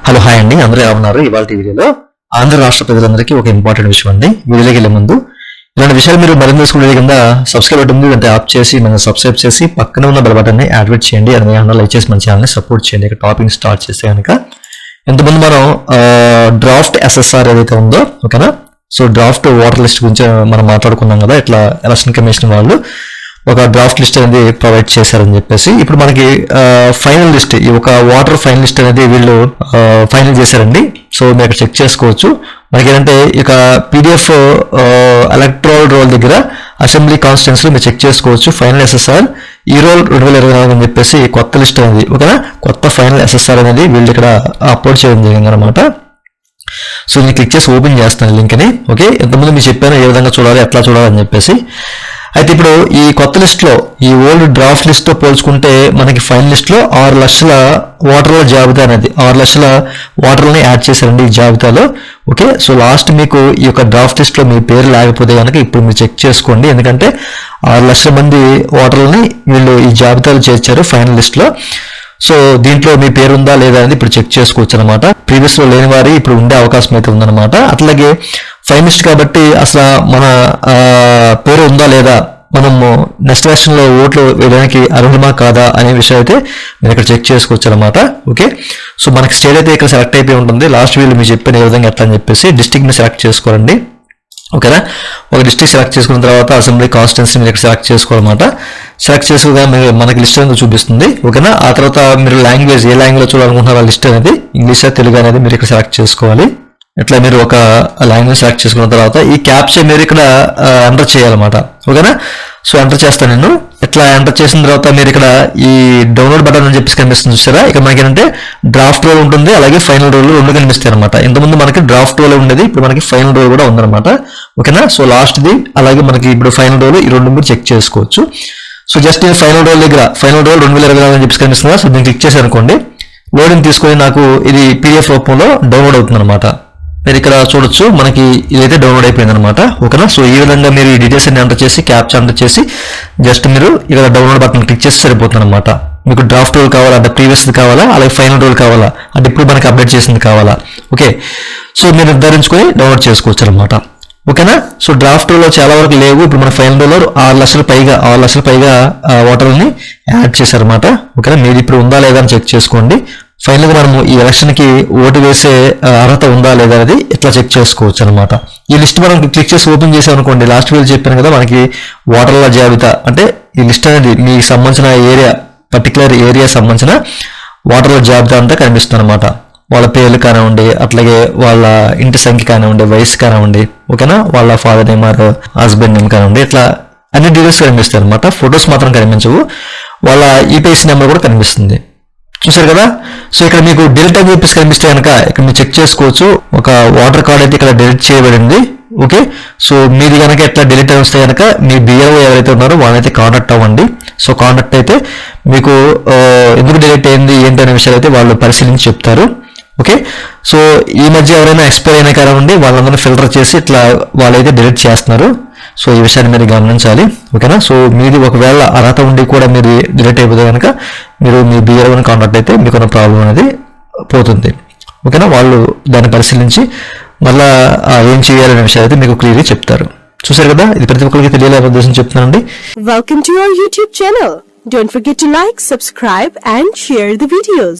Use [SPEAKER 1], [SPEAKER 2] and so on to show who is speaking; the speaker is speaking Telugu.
[SPEAKER 1] హలో హాయ్ అండి, అందరూ ఎలా ఉన్నారు? ఇవాళ వీడియోలో ఆంధ్ర రాష్ట్ర ప్రజలందరికీ ఒక ఇంపార్టెంట్ విషయం అండి. వీడియోకి వెళ్ళే ముందు ఇలాంటి విషయాలు మీరు మరింత తెలుసుకునే కింద సబ్స్క్రైబ్ బటన్ ఉంది, అంటే ఆప్ చేసి మనం సబ్స్క్రైబ్ చేసి పక్కన ఉన్న బెల్ బటన్ ని యాక్టివేట్ చేయండి. అలాగే లైక్ చేసి మన ఛానల్ ని సపోర్ట్ చేయండి. ఇక టాపిక్ స్టార్ట్ చేస్తే కనుక ఇంతకుముందు మనం డ్రాఫ్ట్ ఎస్ఎస్ఆర్ ఏదైతే ఉందో, ఓకేనా, సో డ్రాఫ్ట్ వాటర్ లిస్ట్ గురించి మనం మాట్లాడుకున్నాం కదా. ఇట్లా ఎలక్షన్ కమిషన్ వాళ్ళు ఒక డ్రాఫ్ట్ లిస్ట్ అనేది ప్రొవైడ్ చేశారని చెప్పేసి ఇప్పుడు మనకి ఫైనల్ లిస్ట్, ఈ ఒక వాటర్ ఫైనల్ లిస్ట్ అనేది వీళ్ళు ఫైనల్ చేశారండి. సో మీరు ఇక్కడ చెక్ చేసుకోవచ్చు. మనకి ఏంటంటే ఇక పీడిఎఫ్ ఎలక్ట్రల్ రోల్ దగ్గర అసెంబ్లీ కాన్స్టిట్యున్సీలో మీరు చెక్ చేసుకోవచ్చు. ఫైనల్ ఎస్ఎస్ఆర్ ఈ రోల్ 2024 అని చెప్పేసి కొత్త లిస్ట్ అనేది, ఓకేనా, కొత్త ఫైనల్ ఎస్ఎస్ఆర్ అనేది వీళ్ళు ఇక్కడ అప్లోడ్ చేయడం జరిగింది అనమాట. సో నేను క్లిక్ చేసి ఓపెన్ చేస్తాను లింక్ ని. ఓకే, ఇంతకుముందు మీరు చెప్పాను ఏ విధంగా చూడాలి, ఎట్లా చూడాలని చెప్పేసి. అయితే ఇప్పుడు ఈ కొత్త లిస్ట్ లో ఈ ఓల్డ్ డ్రాఫ్ట్ లిస్ట్ తో పోల్చుకుంటే మనకి ఫైనల్ లిస్ట్ లో 6 లక్షల ఓటర్ల జాబితా అనేది 6 లక్షల ఓటర్లని యాడ్ చేశారండి ఈ జాబితాలో. ఓకే, సో లాస్ట్ మీకు ఈ యొక్క డ్రాఫ్ట్ లిస్ట్ లో మీ పేరు లేకపోతే కనుక ఇప్పుడు మీరు చెక్ చేసుకోండి. ఎందుకంటే 6 లక్షల మంది ఓటర్లని వీళ్ళు ఈ జాబితాలో చేర్చారు ఫైనల్ లిస్ట్ లో. సో దీంట్లో మీ పేరు ఉందా లేదా అనేది ఇప్పుడు చెక్ చేసుకోవచ్చు అనమాట. ప్రీవియస్ లో లేని వారి ఇప్పుడు ఉండే అవకాశం అయితే ఉందన్నమాట. అట్లాగే ఫైనలిస్ట్ కాబట్టి అసలు మన పేరు ఉందా లేదా, మనము నెక్స్ట్ ఎలక్షన్ లో ఓట్లు వేయడానికి అర్హులమా కాదా అనే విషయం అయితే మీరు ఇక్కడ చెక్ చేసుకోవచ్చు అనమాట. ఓకే, సో మనకి స్టేట్ అయితే ఇక్కడ సెలెక్ట్ అయిపోయి ఉంటుంది. లాస్ట్ వీళ్ళు మీరు చెప్పిన ఏ విధంగా ఎట్లా అని చెప్పేసి డిస్ట్రిక్ట్ ని సెలెక్ట్ చేసుకోరండి. ఓకేనా, ఒక డిస్ట్రిక్ట్ సెలెక్ట్ చేసుకున్న తర్వాత అసెంబ్లీ కాన్స్టిట్యున్సీ మీరు ఇక్కడ సెలెక్ట్ చేసుకోవాలన్నమాట. సెలెక్ట్ చేసుకోగా మీరు మనకి లిస్ట్ అనేది చూపిస్తుంది. ఓకేనా, ఆ తర్వాత మీరు లాంగ్వేజ్ ఏ లాంగ్వేజ్ చూడాలనుకుంటున్నారో ఆ లిస్ట్ అనేది ఇంగ్లీష్ తెలుగు అనేది మీరు ఇక్కడ సెలెక్ట్ చేసుకోవాలి. ఇట్లా మీరు ఒక లాంగ్వేజ్ సెలెక్ట్ చేసుకున్న తర్వాత ఈ క్యాప్చా మీరు ఇక్కడ ఎంటర్ చేయాలన్నమాట. ఓకేనా, సో ఎంటర్ చేస్తాను నేను. ఇట్లా ఎంటర్ చేసిన తర్వాత మీరు ఇక్కడ ఈ డౌన్లోడ్ బటన్ అని చెప్పేసి కనిపిస్తుంది చూసారా. ఇక్కడ మనకి ఏంటంటే డ్రాఫ్ట్ రోల్ ఉంటుంది, అలాగే ఫైనల్ రోల్ రెండు కనిపిస్తాయి అనమాట. ఇంతకుముందు మనకి డ్రాఫ్ట్ రోల్ ఉండేది, ఇప్పుడు మనకి ఫైనల్ రోల్ కూడా ఉందన్నమాట. ఓకేనా, సో లాస్ట్ది అలాగే మనకి ఇప్పుడు ఫైనల్ రోల్ ఈ రెండు మీరు చెక్ చేసుకోవచ్చు. సో జస్ట్ నేను ఫైనల్ రోల్ దగ్గర ఫైనల్ రోల్ 2024 అని చెప్పేసి కనిపిస్తుంది. సో నేను క్లిక్ చేసి అనుకోండి, లోడింగ్ తీసుకొని నాకు ఇది పీడిఎఫ్ రూపంలో డౌన్లోడ్ అవుతుంది అనమాట. మీరు ఇక్కడ చూడొచ్చు, మనకి ఇదైతే డౌన్లోడ్ అయిపోయింది అనమాట. ఓకేనా, సో ఈ విధంగా మీరు ఈ డీటెయిల్స్ అన్ని ఎంటర్ చేసి క్యాప్చా ఎంటర్ చేసి జస్ట్ మీరు ఇక్కడ డౌన్లోడ్ బటన్ క్లిక్ చేసి సరిపోతుంది అనమాట. మీకు డ్రాఫ్ట్ రోల్ కావాలా, అంటే ప్రీవియస్ది కావాలా, అలాగే ఫైనల్ రోల్ కావాలా, అంటే ఇప్పుడు మనకి అప్డేట్ చేసింది కావాలా. ఓకే, సో మీరు నిర్ధారించుకొని డౌన్లోడ్ చేసుకోవచ్చు అనమాట. ఓకేనా, సో డ్రాఫ్ట్ రోల్లో చాలా వరకు లేవు. ఇప్పుడు మన ఫైనల్ రోల్లో 6 లక్షల పైగా ఓటర్లని యాడ్ చేశారన్నమాట. ఓకేనా, మీరు ఇప్పుడు ఉందా లేదా అని చెక్ చేసుకోండి. ఫైనల్ గా మనము ఈ ఎలక్షన్ కి ఓటు వేసే అర్హత ఉందా లేదా అనేది ఇట్లా చెక్ చేసుకోవచ్చు అనమాట. ఈ లిస్ట్ మనం క్లిక్ చేసి ఓపెన్ చేసాం అనుకోండి, లాస్ట్ వీడియో చెప్పాను కదా, మనకి ఓటర్ల జాబితా అంటే ఈ లిస్ట్ అనేది మీకు సంబంధించిన ఏరియా, పర్టికులర్ ఏరియా సంబంధించిన ఓటర్ల జాబితా అంతా కనిపిస్తుంది అనమాట. వాళ్ళ పేర్లు కానివ్వండి, అట్లాగే వాళ్ళ ఇంటి సంఖ్య కానివ్వండి, వయసు కానివ్వండి, ఓకేనా, వాళ్ళ father name or husband name కానివ్వండి, ఇట్లా అన్ని డీటెయిల్స్ కనిపిస్తాయి అనమాట. ఫొటోస్ మాత్రం కనిపించవు, వాళ్ళ ఈపీఎస్సీ నెంబర్ కూడా కనిపిస్తుంది. చూసారు కదా. సో ఇక్కడ మీకు డిలీట్ అని చెప్పేసి కనిపిస్తే కనుక ఇక్కడ మీరు చెక్ చేసుకోవచ్చు. ఒక వాటర్ కార్డ్ అయితే ఇక్కడ డిలీట్ చేయబడింది. ఓకే, సో మీది కనుక ఎట్లా డిలీట్ అని వస్తే కనుక మీ బిఆర్ఓ ఎవరైతే ఉన్నారో వాళ్ళైతే కాంటాక్ట్ అవ్వండి. సో కాంటాక్ట్ అయితే మీకు ఎందుకు డిలీట్ అయింది ఏంటి అనే విషయాలు అయితే వాళ్ళు పరిశీలించి చెప్తారు. ఓకే, సో ఈ మధ్య ఎవరైనా ఎక్స్పైర్ అయినా కానివ్వండి వాళ్ళందరూ ఫిల్టర్ చేసి ఇట్లా వాళ్ళైతే డిలీట్ చేస్తున్నారు. సో ఈ విషయాన్ని మీరు గమనించాలి. ఓకేనా, సో మీది ఒకవేళ అర్హత ఉండి కూడా మీరు డిలీట్ అయిపోతే కనుక మీరు మీ బిఆర్ఓని కాంటాక్ట్ అయితే మీకున్న ప్రాబ్లం అనేది పోతుంది. ఓకేనా, వాళ్ళు దాన్ని పరిశీలించి మళ్ళా ఏం చేయాలనే విషయాలు అయితే మీకు క్లియర్గా చెప్తారు. చూసారు కదా, ఇది ప్రతి ఒక్కరికి తెలియాలనే ఉద్దేశం చెప్తున్నానండి.
[SPEAKER 2] Welcome to our YouTube channel. Don't forget to like, subscribe and share the videos.